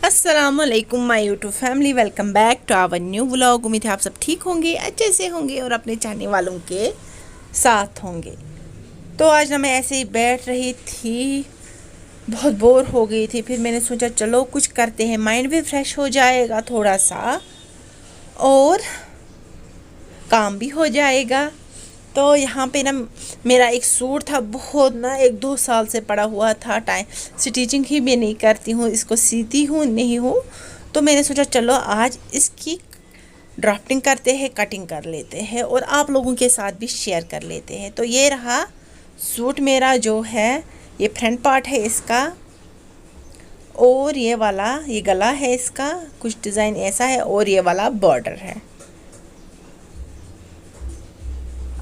अस्सलामुअलैकुम my YouTube family, welcome back to our new vlog. उम्मीद है आप सब ठीक होंगे, अच्छे से होंगे और अपने चाहने वालों के साथ होंगे। तो आज ना मैं ऐसे ही बैठ रही थी, बहुत बोर हो गई थी। फिर मैंने सोचा चलो कुछ करते हैं, माइंड भी फ्रेश हो जाएगा थोड़ा सा और काम भी हो जाएगा। तो यहाँ पे ना मेरा एक सूट था, बहुत ना 1-2 साल से पड़ा हुआ था। टाइम स्टिचिंग ही भी नहीं करती हूँ, इसको सीती हूँ नहीं हूँ। तो मैंने सोचा चलो आज इसकी ड्राफ्टिंग करते हैं, कटिंग कर लेते हैं और आप लोगों के साथ भी शेयर कर लेते हैं। तो ये रहा सूट मेरा जो है, ये फ्रंट पार्ट है इसका और ये वाला ये गला है इसका, कुछ डिज़ाइन ऐसा है और ये वाला बॉर्डर है।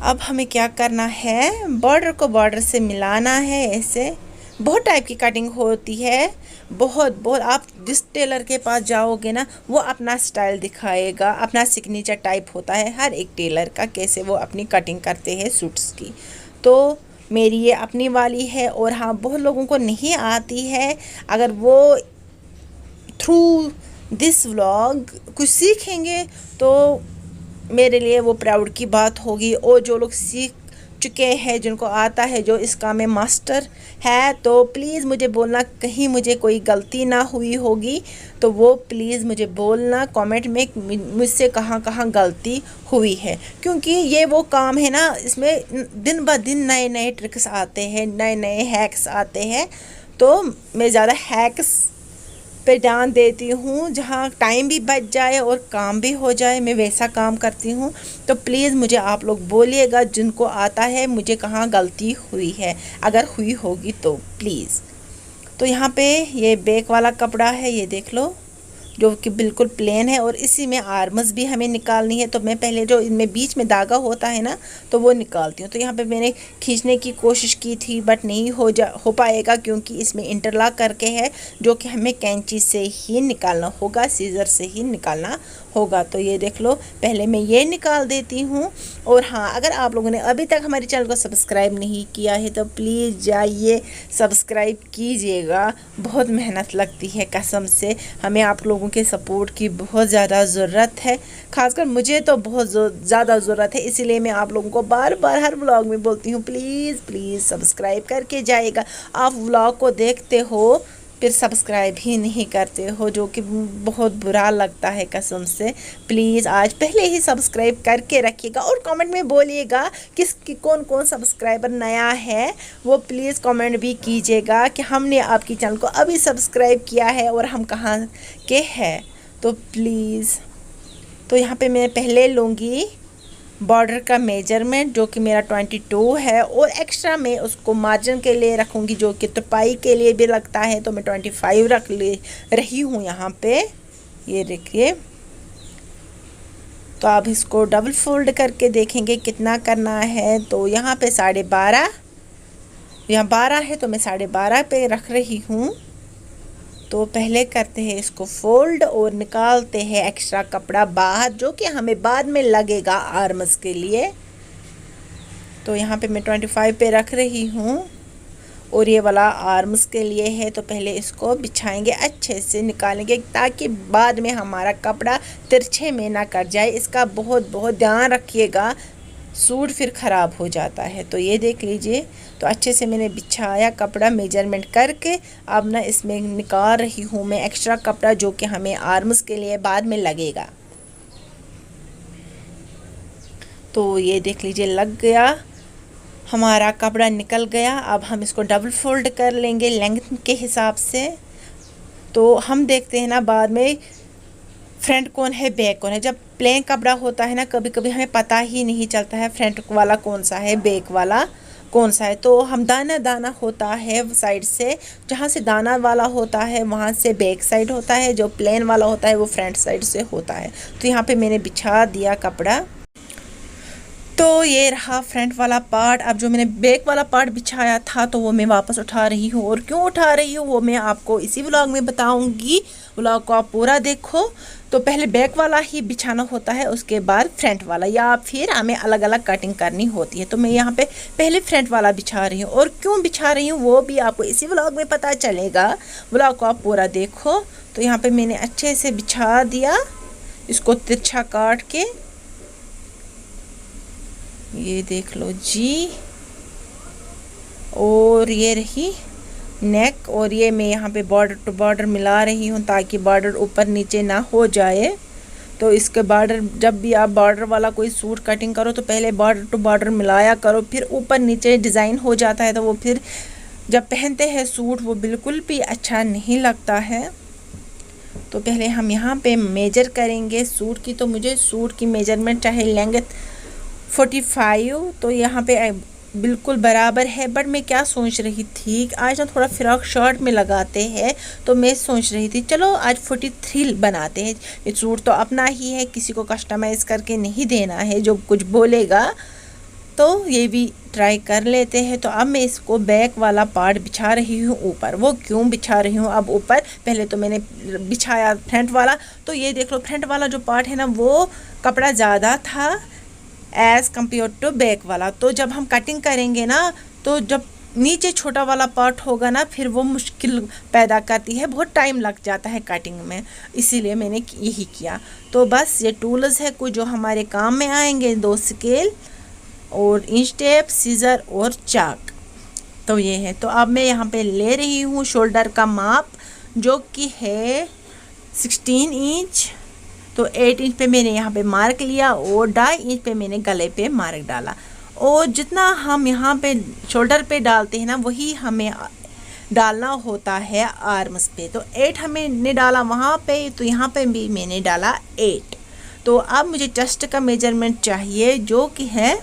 अब हमें क्या करना है, बॉर्डर को बॉर्डर से मिलाना है। ऐसे बहुत टाइप की कटिंग होती है, बहुत बहुत। आप जिस टेलर के पास जाओगे ना, वो अपना स्टाइल दिखाएगा, अपना सिग्नेचर टाइप होता है हर एक टेलर का, कैसे वो अपनी कटिंग करते हैं सूट्स की। तो मेरी ये अपनी वाली है और हाँ, बहुत लोगों को नहीं आती है। अगर वो थ्रू दिस व्लॉग कुछ सीखेंगे तो मेरे लिए वो प्राउड की बात होगी। और जो लोग सीख चुके हैं, जिनको आता है, जो इस काम में मास्टर है, तो प्लीज़ मुझे बोलना, कहीं मुझे कोई गलती ना हुई होगी तो वो प्लीज़ मुझे बोलना कमेंट में मुझसे कहाँ कहाँ गलती हुई है। क्योंकि ये वो काम है ना, इसमें दिन ब दिन नए नए ट्रिक्स आते हैं, नए नए हैक्स आते हैं। तो मैं ज़्यादा हैक्स पे ध्यान देती हूँ, जहाँ टाइम भी बच जाए और काम भी हो जाए, मैं वैसा काम करती हूँ। तो प्लीज़ मुझे आप लोग बोलिएगा, जिनको आता है, मुझे कहाँ गलती हुई है, अगर हुई होगी तो प्लीज़। तो यहाँ पे ये बैक वाला कपड़ा है, ये देख लो, जो कि बिल्कुल प्लेन है और इसी में आर्म्स भी हमें निकालनी है। तो मैं पहले जो इनमें बीच में धागा होता है ना, तो वो निकालती हूँ। तो यहाँ पे मैंने खींचने की कोशिश की थी बट नहीं हो पाएगा, क्योंकि इसमें इंटरलॉक करके है, जो कि हमें कैंची से ही निकालना होगा, सीज़र से ही निकालना होगा। तो ये देख लो, पहले मैं ये निकाल देती हूँ। और हाँ, अगर आप लोगों ने अभी तक हमारे चैनल को सब्सक्राइब नहीं किया है तो प्लीज़ जाइए सब्सक्राइब कीजिएगा। बहुत मेहनत लगती है कसम से, हमें आप लोगों के सपोर्ट की बहुत ज़्यादा ज़रूरत है। खासकर मुझे तो बहुत ज़्यादा ज़रूरत है, इसीलिए मैं आप लोगों को बार बार हर व्लॉग में बोलती हूँ, प्लीज़ प्लीज़ सब्सक्राइब करके जाइएगा। आप व्लॉग को देखते हो फिर सब्सक्राइब ही नहीं करते हो, जो कि बहुत बुरा लगता है कसम से। प्लीज़ आज पहले ही सब्सक्राइब करके रखिएगा और कमेंट में बोलिएगा कौन कौन सब्सक्राइबर नया है, वो प्लीज़ कमेंट भी कीजिएगा कि हमने आपकी चैनल को अभी सब्सक्राइब किया है और हम कहाँ के हैं। तो प्लीज़, तो यहाँ पे मैं पहले लूँगी बॉर्डर का मेजरमेंट, जो कि मेरा 22 है, और एक्स्ट्रा मैं उसको मार्जिन के लिए रखूँगी, जो कि तुरपाई के लिए भी लगता है। तो मैं 25 रख ले रही हूँ यहाँ पे, ये देखिए। तो आप इसको डबल फोल्ड करके देखेंगे कितना करना है। तो यहाँ पे 12.5, यहाँ 12 है तो मैं 12.5 पे रख रही हूँ। तो पहले करते हैं इसको फोल्ड और निकालते हैं एक्स्ट्रा कपड़ा बाहर, जो कि हमें बाद में लगेगा आर्म्स के लिए। तो यहाँ पे मैं 25 पे रख रही हूँ और ये वाला आर्म्स के लिए है। तो पहले इसको बिछाएंगे, अच्छे से निकालेंगे, ताकि बाद में हमारा कपड़ा तिरछे में ना कट जाए। इसका बहुत बहुत ध्यान रखिएगा, सूट फिर ख़राब हो जाता है। तो ये देख लीजिए, तो अच्छे से मैंने बिछाया कपड़ा मेजरमेंट करके। अब ना इसमें निकाल रही हूँ मैं एक्स्ट्रा कपड़ा, जो कि हमें आर्म्स के लिए बाद में लगेगा। तो ये देख लीजिए, लग गया, हमारा कपड़ा निकल गया। अब हम इसको डबल फोल्ड कर लेंगे लेंथ के हिसाब से। तो हम देखते हैं ना बाद में फ्रंट कौन है बैक कौन है। जब प्लेन कपड़ा होता है ना, कभी कभी हमें पता ही नहीं चलता है फ्रंट वाला कौन सा है, बैक वाला कौन सा है। तो हम दाना दाना होता है साइड से, जहाँ से दाना वाला होता है वहाँ से बैक साइड होता है, जो प्लेन वाला होता है वो फ्रंट साइड से होता है। तो यहाँ पे मैंने बिछा दिया कपड़ा। तो ये रहा फ्रंट वाला पार्ट। अब जो मैंने बैक वाला पार्ट बिछाया था तो वो मैं वापस उठा रही हूँ, और क्यों उठा रही हूँ वो मैं आपको इसी व्लॉग में बताऊंगी। व्लॉग को आप पूरा देखो। तो पहले बैक वाला ही बिछाना होता है, उसके बाद फ्रंट वाला, या फिर हमें अलग अलग कटिंग करनी होती है। तो मैं यहाँ पे पहले फ्रंट वाला बिछा रही हूँ, और क्यों बिछा रही हूँ वो भी आपको इसी व्लॉग में पता चलेगा। व्लॉग को आप पूरा देखो। तो यहाँ पे मैंने अच्छे से बिछा दिया इसको तिरछा काट के, ये देख लो जी। और ये रही नेक, और ये मैं यहाँ पे बॉर्डर टू बॉर्डर मिला रही हूँ ताकि बॉर्डर ऊपर नीचे ना हो जाए। तो इसके बॉर्डर, जब भी आप बॉर्डर वाला कोई सूट कटिंग करो तो पहले बॉर्डर टू बॉर्डर मिलाया करो, फिर ऊपर नीचे डिज़ाइन हो जाता है तो वो फिर जब पहनते हैं सूट वो बिल्कुल भी अच्छा नहीं लगता है। तो पहले हम यहाँ पे मेजर करेंगे सूट की। तो मुझे सूट की मेजरमेंट चाहे लेंथ 45, तो यहाँ पे बिल्कुल बराबर है। बट मैं क्या सोच रही थी, आज ना थोड़ा फ्रॉक शर्ट में लगाते हैं, तो मैं सोच रही थी चलो आज 43 बनाते हैं। ये सूट तो अपना ही है, किसी को कस्टमाइज़ करके नहीं देना है जो कुछ बोलेगा, तो ये भी ट्राई कर लेते हैं। तो अब मैं इसको बैक वाला पार्ट बिछा रही हूँ ऊपर। वो क्यों बिछा रही हूँ अब ऊपर, पहले तो मैंने बिछाया फ्रंट वाला। तो ये देख लो फ्रंट वाला जो पार्ट है ना वो कपड़ा ज़्यादा था एज़ कम्पेयर टू बैक वाला। तो जब हम कटिंग करेंगे ना, तो जब नीचे छोटा वाला पार्ट होगा ना फिर वो मुश्किल पैदा करती है, बहुत टाइम लग जाता है कटिंग में, इसीलिए मैंने यही किया। तो बस ये टूल्स है कुछ जो हमारे काम में आएंगे, 2 स्केल और इंच टेप, सीज़र और चाक। तो ये है। तो अब मैं यहाँ पे ले रही हूँ शोल्डर का माप जो कि है 16 इंच। तो 8 इंच पे मैंने यहाँ पे मार्क लिया और 2.5 इंच पे मैंने गले पे मार्क डाला। और जितना हम यहाँ पे शोल्डर पे डालते हैं ना वही हमें डालना होता है आर्म्स पे। तो 8 हमने डाला वहाँ पे, तो यहाँ पे भी मैंने डाला 8। तो अब मुझे चेस्ट का मेजरमेंट चाहिए जो कि है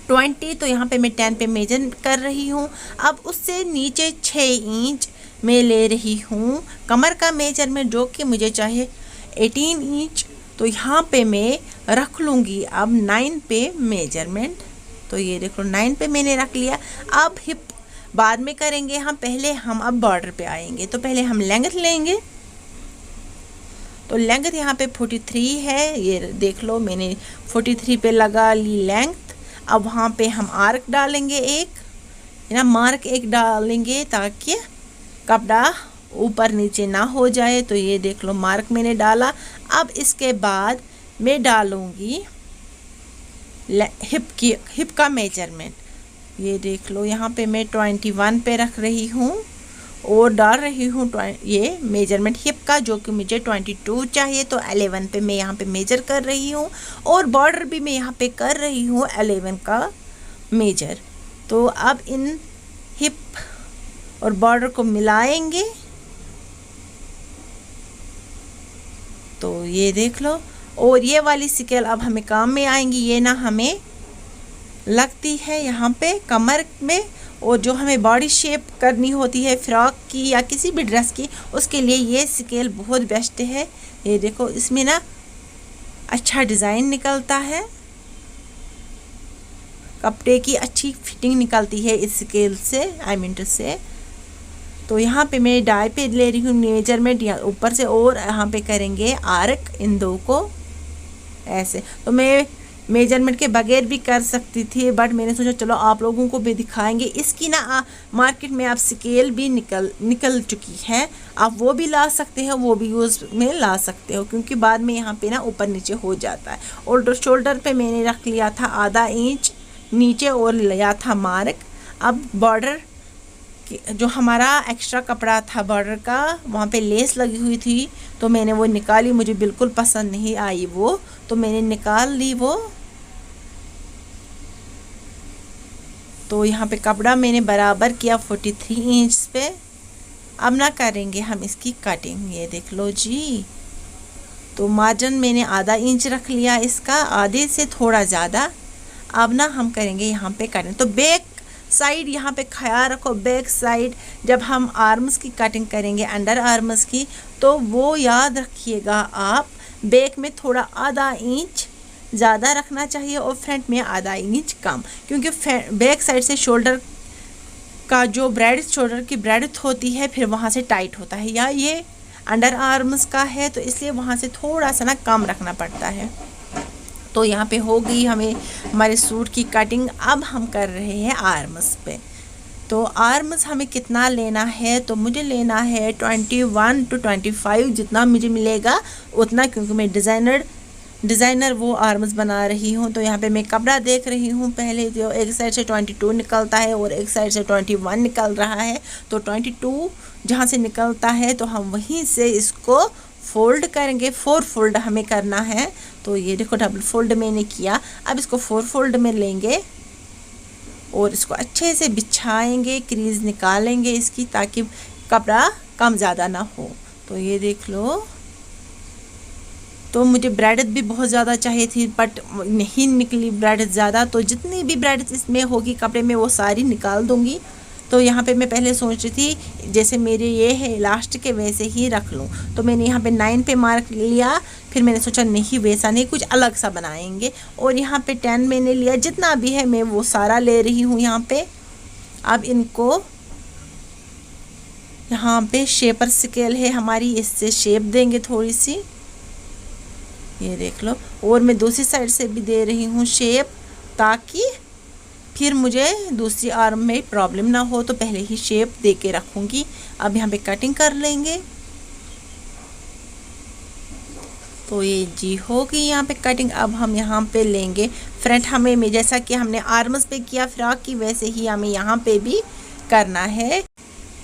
20। तो यहाँ पे मैं 10 पे मेजर कर रही हूँ। अब उससे नीचे 6 इंच मैं ले रही हूँ कमर का मेजरमेंट जो कि मुझे चाहिए 18 इंच। तो यहाँ पे मैं रख लूँगी अब 9 पे मेजरमेंट। तो ये देखो 9 पे मैंने रख लिया। अब हिप बाद में करेंगे हम, पहले हम अब बॉर्डर पे आएंगे। तो पहले हम लेंथ लेंगे। तो लेंथ यहाँ पे 43 है, ये देख लो मैंने 43 पे लगा ली लेंथ। अब वहाँ पे हम आर्क डालेंगे एक, है ना, मार्क एक डालेंगे ताकि कपड़ा ऊपर नीचे ना हो जाए। तो ये देख लो मार्क मैंने डाला। अब इसके बाद मैं डालूँगी हिप का मेजरमेंट। ये देख लो यहाँ पे मैं 21 पे रख रही हूँ और डाल रही हूँ ये मेजरमेंट हिप का जो कि मुझे 22 चाहिए। तो 11 पे मैं यहाँ पे मेजर कर रही हूँ और बॉर्डर भी मैं यहाँ पे कर रही हूँ 11 का मेजर। तो अब इन हिप और बॉर्डर को मिलाएंगे। तो ये देख लो, और ये वाली स्केल अब हमें काम में आएंगी। ये ना हमें लगती है यहाँ पे कमर में, और जो हमें बॉडी शेप करनी होती है फ्रॉक की या किसी भी ड्रेस की, उसके लिए ये स्केल बहुत बेस्ट है। ये देखो इसमें ना अच्छा डिज़ाइन निकलता है, कपड़े की अच्छी फिटिंग निकलती है इस स्केल से, आई मीन टू से। तो यहाँ पे मैं डाई पे ले रही हूँ मेजरमेंट या ऊपर से, और यहाँ पे करेंगे आर्क इन दो को ऐसे। तो मैं मेजरमेंट के बगैर भी कर सकती थी, बट मैंने सोचा चलो आप लोगों को भी दिखाएंगे। इसकी ना मार्केट में आप स्केल भी निकल चुकी है, आप वो भी ला सकते हो, वो भी यूज़ में ला सकते हो, क्योंकि बाद में यहाँ पे ना ऊपर नीचे हो जाता है। और शोल्डर पे मैंने रख लिया था आधा इंच नीचे और लिया था मार्क। अब बॉर्डर जो हमारा एक्स्ट्रा कपड़ा था बॉर्डर का, वहाँ पे लेस लगी हुई थी, तो मैंने वो निकाली, मुझे बिल्कुल पसंद नहीं आई वो, तो मैंने निकाल ली वो। तो यहाँ पे कपड़ा मैंने बराबर किया 43 इंच पे। अब ना करेंगे हम इसकी कटिंग, ये देख लो जी। तो मार्जिन मैंने आधा इंच रख लिया इसका, आधे से थोड़ा ज़्यादा। अब ना हम करेंगे यहाँ पे कटिंग। तो बैक साइड यहाँ पे ख्याल रखो, बैक साइड जब हम आर्म्स की कटिंग करेंगे, अंडर आर्म्स की, तो वो याद रखिएगा आप बैक में थोड़ा आधा इंच ज़्यादा रखना चाहिए और फ्रंट में आधा इंच कम, क्योंकि बैक साइड से शोल्डर का जो ब्रेड शोल्डर की ब्रेड होती है फिर वहाँ से टाइट होता है, या ये अंडर आर्म्स का है तो इसलिए वहाँ से थोड़ा सा ना कम रखना पड़ता है। तो यहाँ पे हो गई हमें हमारे सूट की कटिंग। अब हम कर रहे हैं आर्म्स पे। तो आर्म्स हमें कितना लेना है, तो मुझे लेना है 21 to 25, जितना मुझे मिलेगा उतना, क्योंकि मैं डिज़ाइनर वो आर्म्स बना रही हूँ। तो यहाँ पे मैं कपड़ा देख रही हूँ, पहले जो एक साइड से 22 निकलता है और एक साइड से 21 निकल रहा है। तो 22 जहाँ से निकलता है तो हम वहीं से इसको फोल्ड करेंगे। 4 फोल्ड हमें करना है। तो ये देखो डबल फोल्ड मैंने किया। अब इसको 4 फोल्ड में लेंगे और इसको अच्छे से बिछाएंगे, क्रीज निकालेंगे इसकी, ताकि कपड़ा कम ज़्यादा ना हो। तो ये देख लो। तो मुझे ब्रेड भी बहुत ज़्यादा चाहिए थी बट नहीं निकली ब्रेड ज़्यादा, तो जितनी भी ब्रेड इसमें होगी कपड़े में वो सारी निकाल दूंगी। तो यहाँ पे मैं पहले सोच रही थी जैसे मेरे ये है लास्ट के वैसे ही रख लूँ। तो मैंने यहाँ पे 9 पे मार्क लिया, फिर मैंने सोचा नहीं वैसा नहीं, कुछ अलग सा बनाएंगे। और यहाँ पे 10 मैंने लिया, जितना भी है मैं वो सारा ले रही हूँ यहाँ पे। अब इनको यहाँ पे शेपर स्केल है हमारी, इससे शेप देंगे थोड़ी सी, ये देख लो। और मैं दूसरी साइड से भी दे रही हूँ शेप, ताकि फिर मुझे दूसरी आर्म में प्रॉब्लम ना हो, तो पहले ही शेप दे के रखूँगी। अब यहाँ पे कटिंग कर लेंगे। तो ये जी होगी यहाँ पे कटिंग। अब हम यहाँ पे लेंगे फ्रंट, हमें जैसा कि हमने आर्म्स पे किया फ्रॉक की, वैसे ही हमें यहाँ पे भी करना है।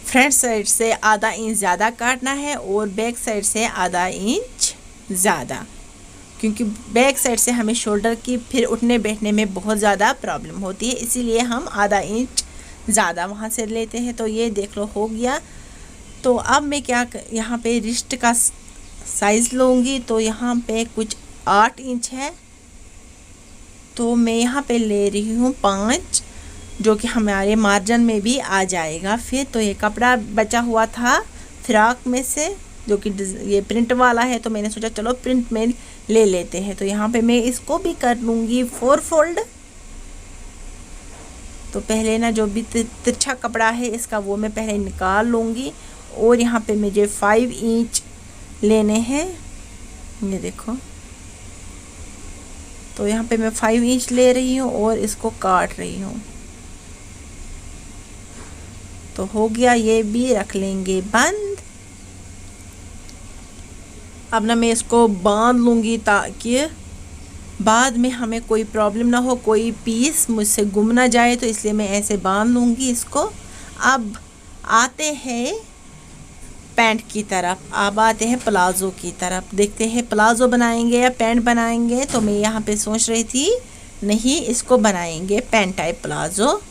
फ्रंट साइड से आधा इंच ज़्यादा काटना है और बैक साइड से आधा इंच ज़्यादा, क्योंकि बैक साइड से हमें शोल्डर की फिर उठने बैठने में बहुत ज़्यादा प्रॉब्लम होती है, इसीलिए हम आधा इंच ज़्यादा वहाँ से लेते हैं। तो ये देख लो हो गया। तो अब मैं क्या यहाँ पे रिस्ट का साइज़ लूँगी। तो यहाँ पे कुछ 8 इंच है, तो मैं यहाँ पे ले रही हूँ 5, जो कि हमारे मार्जिन में भी आ जाएगा फिर। तो ये कपड़ा बचा हुआ था फ्रॉक में से, जो कि ये प्रिंट वाला है, तो मैंने सोचा चलो प्रिंट में ले लेते हैं। तो यहाँ पे मैं इसको भी कर लूँगी 4 फोल्ड। तो पहले ना जो भी तिरछा कपड़ा है इसका वो मैं पहले निकाल लूँगी। और यहाँ पे मुझे 5 इंच लेने हैं, ये देखो। तो यहाँ पे मैं 5 इंच ले रही हूँ और इसको काट रही हूँ। तो हो गया, ये भी रख लेंगे बंद। अब ना मैं इसको बांध लूँगी ताकि बाद में हमें कोई प्रॉब्लम ना हो, कोई पीस मुझसे गुम ना जाए, तो इसलिए मैं ऐसे बांध लूँगी इसको। अब आते हैं पैंट की तरफ, अब आते हैं प्लाज़ो की तरफ। देखते हैं प्लाज़ो बनाएंगे या पैंट बनाएंगे। तो मैं यहाँ पे सोच रही थी नहीं, इसको बनाएंगे पैंट टाइप प्लाज़ो।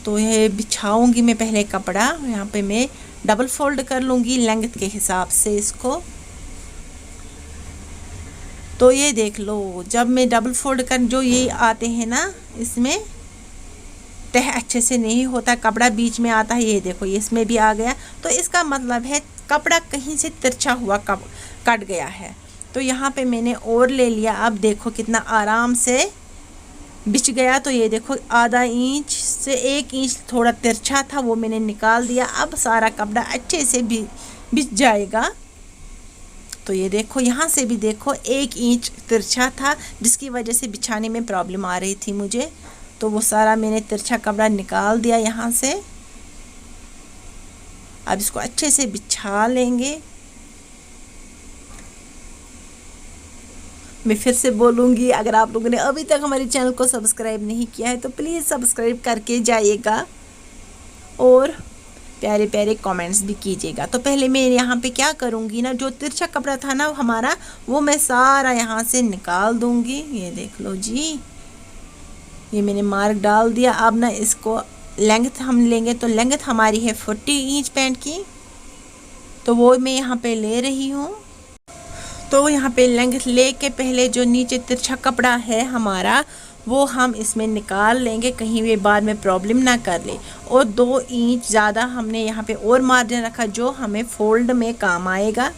तो ये बिछाऊँगी मैं पहले कपड़ा, यहाँ पे मैं डबल फोल्ड कर लूँगी लेंथ के हिसाब से इसको। तो ये देख लो, जब मैं डबल फोल्ड कर, जो ये आते हैं ना इसमें तह अच्छे से नहीं होता, कपड़ा बीच में आता है, ये देखो ये इसमें भी आ गया। तो इसका मतलब है कपड़ा कहीं से तिरछा हुआ कट गया है। तो यहाँ पे मैंने और ले लिया। अब देखो कितना आराम से बिछ गया। तो ये देखो आधा इंच से 1 इंच थोड़ा तिरछा था, वो मैंने निकाल दिया। अब सारा कपड़ा अच्छे से बिछ जाएगा। तो ये देखो यहाँ से भी देखो 1 इंच तिरछा था, जिसकी वजह से बिछाने में प्रॉब्लम आ रही थी मुझे। तो वो सारा मैंने तिरछा कपड़ा निकाल दिया यहाँ से। अब इसको अच्छे से बिछा लेंगे। मैं फिर से बोलूँगी, अगर आप लोगों ने अभी तक हमारे चैनल को सब्सक्राइब नहीं किया है तो प्लीज़ सब्सक्राइब करके जाइएगा और प्यारे प्यारे कमेंट्स भी कीजिएगा। तो पहले मैं यहाँ पे क्या करूँगी ना, जो तिरछा कपड़ा था ना हमारा, वो मैं सारा यहाँ से निकाल दूँगी। ये देख लो जी, ये मैंने मार्क डाल दिया। अब ना इसको लेंथ हम लेंगे। तो लेंथ हमारी है 40 इंच पैंट की, तो वो मैं यहाँ पे ले रही हूँ। तो यहाँ पे लेंथ ले के पहले जो नीचे तिरछा कपड़ा है हमारा, वो हम इसमें निकाल लेंगे, कहीं भी बाद में प्रॉब्लम ना कर ले। और 2 इंच ज़्यादा हमने यहाँ पे और मार्जिन रखा, जो हमें फोल्ड में काम आएगा।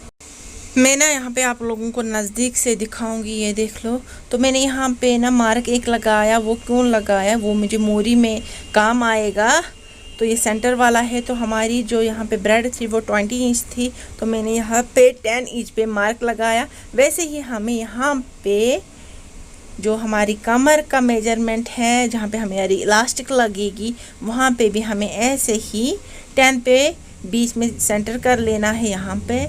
मैं ना यहाँ पे आप लोगों को नज़दीक से दिखाऊंगी, ये देख लो। तो मैंने यहाँ पे ना मार्क एक लगाया, वो क्यों लगाया, वो मुझे मोरी में काम आएगा। तो ये सेंटर वाला है। तो हमारी जो यहाँ पे ब्रेड थी वो 20 इंच थी, तो मैंने यहाँ पे 10 इंच पे मार्क लगाया। वैसे ही हमें यहाँ पे जो हमारी कमर का मेजरमेंट है, जहाँ पे हमारी इलास्टिक लगेगी, वहाँ पे भी हमें ऐसे ही 10 पे बीच में सेंटर कर लेना है यहाँ पे।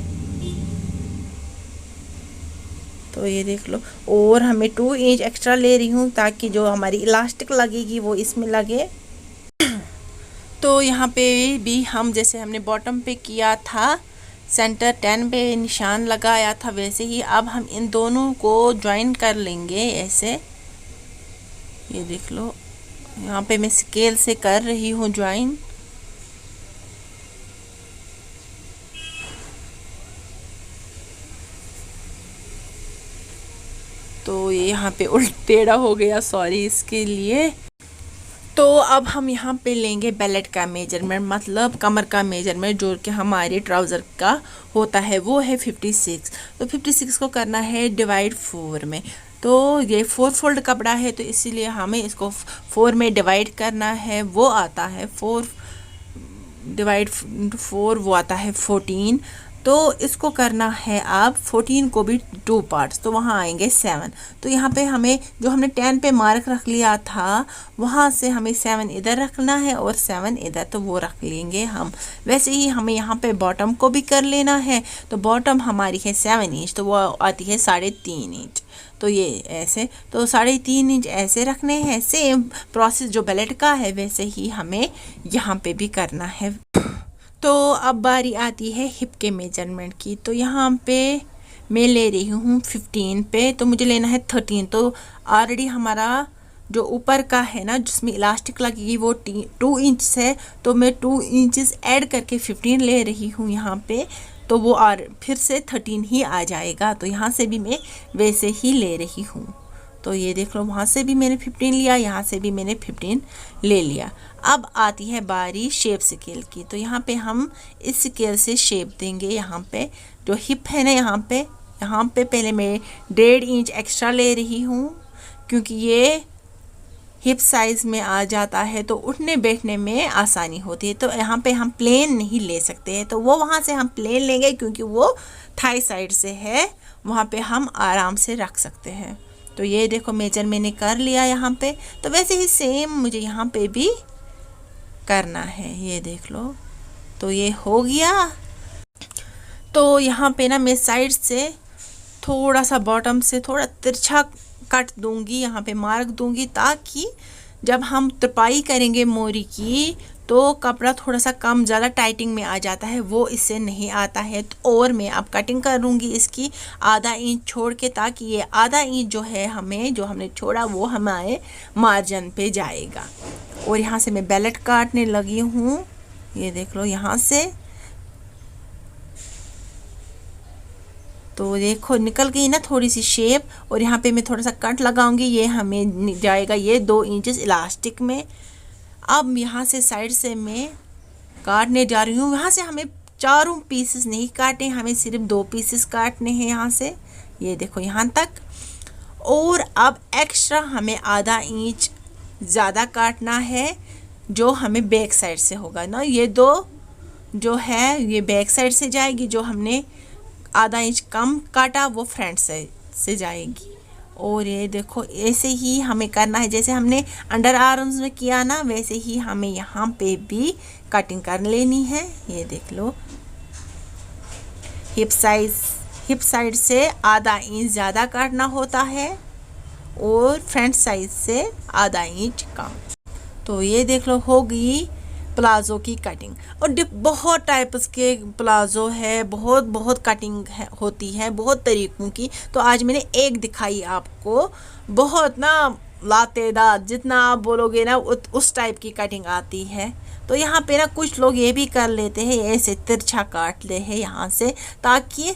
तो ये देख लो। और हमें 2 इंच एक्स्ट्रा ले रही हूँ ताकि जो हमारी इलास्टिक लगेगी वो इसमें लगे। तो यहाँ पे भी हम जैसे हमने बॉटम पे किया था, सेंटर 10 पे निशान लगाया था, वैसे ही अब हम इन दोनों को ज्वाइन कर लेंगे ऐसे। ये देख लो, यहाँ पे मैं स्केल से कर रही हूँ ज्वाइन। तो ये यहाँ पे उल्ट टेढ़ा हो गया, सॉरी इसके लिए। तो अब हम यहाँ पे लेंगे बेलेट का मेजरमेंट, मतलब कमर का मेजरमेंट, जो कि हमारे ट्राउज़र का होता है, वो है 56। तो 56 को करना है डिवाइड 4 में। तो ये 4 फोल्ड कपड़ा है, तो इसीलिए हमें इसको 4 में डिवाइड करना है। वो आता है 4 डिवाइड 4, वो आता है 14। तो इसको करना है अब 14 को भी 2 पार्ट्स, तो वहाँ आएंगे 7। तो यहाँ पे हमें जो हमने 10 पे मार्क रख लिया था, वहाँ से हमें 7 इधर रखना है और 7 इधर, तो वो रख लेंगे हम। वैसे ही हमें यहाँ पे बॉटम को भी कर लेना है। तो बॉटम हमारी है 7 इंच, तो वो आती है 3.5 इंच। तो ये ऐसे, तो 3.5 इंच ऐसे रखने हैं। सेम प्रोसेस जो बेलेट का है वैसे ही हमें यहाँ पे भी करना है। तो अब बारी आती है हिप के मेजरमेंट की। तो यहाँ पे मैं ले रही हूँ 15 पे, तो मुझे लेना है 13। तो ऑलरेडी हमारा जो ऊपर का है ना, जिसमें इलास्टिक लगेगी, वो 2 इंच है, तो मैं 2 इंचेस ऐड करके 15 ले रही हूँ यहाँ पे। तो वो और फिर से 13 ही आ जाएगा। तो यहाँ से भी मैं वैसे ही ले रही हूँ। तो ये देख लो, वहाँ से भी मैंने 15 लिया, यहाँ से भी मैंने 15 ले लिया। अब आती है बारी शेप स्केल की। तो यहाँ पे हम इस स्केल से शेप देंगे। यहाँ पे जो हिप है ना, यहाँ पे पहले मैं 1.5 इंच एक्स्ट्रा ले रही हूँ, क्योंकि ये हिप साइज़ में आ जाता है तो उठने बैठने में आसानी होती है। तो यहाँ पे हम प्लेन नहीं ले सकते हैं, तो वो वहाँ से हम प्लेन लेंगे, क्योंकि वो थाई साइड से है, वहाँ पे हम आराम से रख सकते हैं। तो ये देखो, मेजर मैंने कर लिया यहाँ पे। तो वैसे ही सेम मुझे यहाँ पे भी करना है, ये देख लो। तो ये हो गया। तो यहाँ पे ना मैं साइड से थोड़ा सा बॉटम से थोड़ा तिरछा कट दूंगी, यहाँ पे मार्क दूंगी, ताकि जब हम तुरपाई करेंगे मोरी की तो कपड़ा थोड़ा सा कम ज़्यादा टाइटिंग में आ जाता है, वो इससे नहीं आता है। तो और मैं अब कटिंग करूँगी इसकी आधा इंच छोड़ के, ताकि ये आधा इंच जो है हमें, जो हमने छोड़ा, वो हमारे मार्जिन पे जाएगा। और यहाँ से मैं बेलेट काटने लगी हूँ, ये देख लो यहाँ से। तो देखो निकल गई ना थोड़ी सी शेप। और यहाँ पे मैं थोड़ा सा कट लगाऊंगी, ये हमें जाएगा ये 2 इंचेस इलास्टिक में। अब यहाँ से साइड से मैं काटने जा रही हूँ। यहाँ से हमें 4 पीसेस नहीं काटने, हमें सिर्फ 2 पीसेस काटने हैं यहाँ से, ये देखो यहाँ तक। और अब एक्स्ट्रा हमें आधा इंच ज़्यादा काटना है, जो हमें बैक साइड से होगा ना। ये 2 जो है ये बैक साइड से जाएगी, जो हमने आधा इंच कम काटा वो फ्रंट साइड से जाएगी। और ये देखो ऐसे ही हमें करना है, जैसे हमने अंडर आर्म्स में किया ना, वैसे ही हमें यहाँ पे भी कटिंग कर लेनी है। ये देख लो, हिप साइड से आधा इंच ज़्यादा काटना होता है और फ्रंट साइड से आधा इंच कम। तो ये देख लो, हो गई प्लाज़ो की कटिंग। और बहुत टाइप्स के प्लाज़ो है, बहुत कटिंग होती है, बहुत तरीक़ों की। तो आज मैंने एक दिखाई आपको। बहुत ना लातेदार, जितना आप बोलोगे ना उस टाइप की कटिंग आती है। तो यहाँ पे ना कुछ लोग ये भी कर लेते हैं, ऐसे तिरछा काट ले हैं यहाँ से, ताकि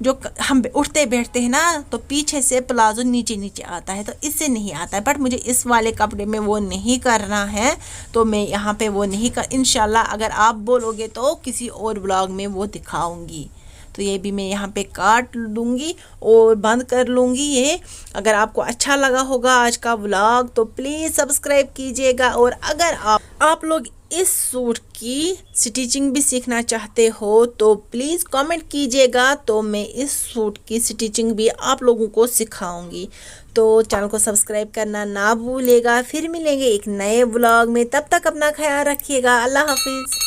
जो हम उठते बैठते हैं ना, तो पीछे से प्लाजो नीचे आता है, तो इससे नहीं आता है। बट मुझे इस वाले कपड़े में वो नहीं करना है, तो मैं यहाँ पे वो नहीं कर। इंशाल्लाह अगर आप बोलोगे तो किसी और ब्लॉग में वो दिखाऊंगी। तो ये भी मैं यहाँ पे काट दूंगी और बंद कर लूँगी ये। अगर आपको अच्छा लगा होगा आज का व्लॉग तो प्लीज़ सब्सक्राइब कीजिएगा। और अगर आप लोग इस सूट की स्टिचिंग भी सीखना चाहते हो तो प्लीज़ कमेंट कीजिएगा, तो मैं इस सूट की स्टिचिंग भी आप लोगों को सिखाऊंगी। तो चैनल को सब्सक्राइब करना ना भूलिएगा। फिर मिलेंगे एक नए व्लॉग में, तब तक अपना ख्याल रखिएगा। अल्लाह हाफिज़।